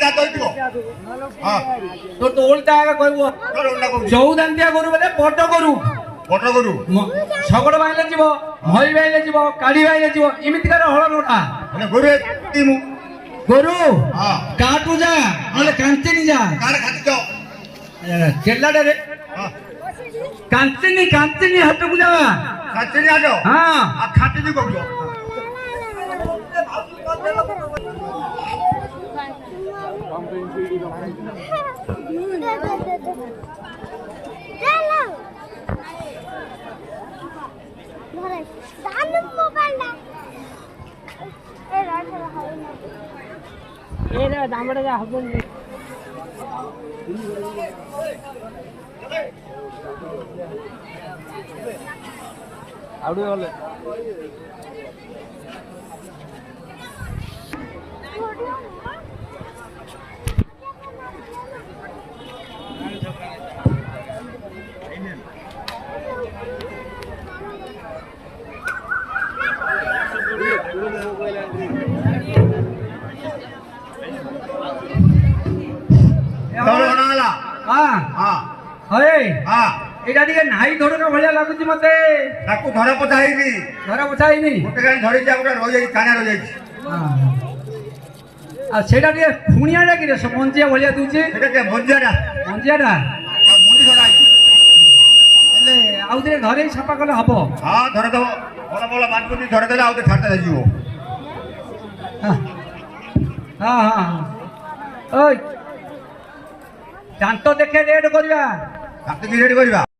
দাঁত হইতিব হ্যাঁ তোর তো ওলটা আগে কইব তোর ওটা কইব চৌদান্তিয়া গরু বলে বড় গরু বড় গরু শগড় বাইলে যাব মহি বাইলে যাব কাড়ি বাইলে যাব এমিতিকার হল নোটা মানে গরু তিমু গরু হ্যাঁ কাটু যা নলে কাঞ্চনি যা কার খাতি যাও চেল্লাটা রে হ্যাঁ কাঞ্চনি হাতକୁ যা খাতি আজ হ্যাঁ আর খাতি দি কইব আউড়ে হলে তোর ওনালা হ্যাঁ হ্যাঁ হয়ে হ্যাঁ এটা ଟିକେ ନାଇ ଧଡ଼କା ଭଳିଆ ଲାଗୁଛି ମତେ ତାକୁ ଧରା ପୋଛା ହେଇନି ଧର ପୋଛା ହେଇନି ଗୋଟେ ଗାଡ଼ି ଧରିଛି ଆଉ ଗୋଟେ ରହିଯାଇଛି କାନା ରହିଯାଇଛି ଆଉ ସେଇଟା ଟିକେ ଫୁଣିଆଟା କିରେ ମଞ୍ଜିଆ ଭଳିଆ ଦଉଛି ସେଟା ଟିକେ ମଞ୍ଜିଆଟା ମଞ୍ଜିଆଟା ଆଉ ମଞ୍ଜି ଧରା ହେଇଛି ହେଲେ ଆଉ ଟିକେ ଘରେ ସଫା କଲେ ହବ ହଁ ଧରିଦେବ ଭଲ ଭଲ ବାନ୍ଧୁନି ଧରିଦେଲେ ଆଉ ଟିକେ ଛାଡ଼ିଦେଲେ ଯିବ ହଁ ହଁ ହଁ ଓଇ ଦାନ୍ତ ଦେଖେ ରେଟ୍ କରିବା ତାକୁ ବି ରେଡ଼ି କରିବା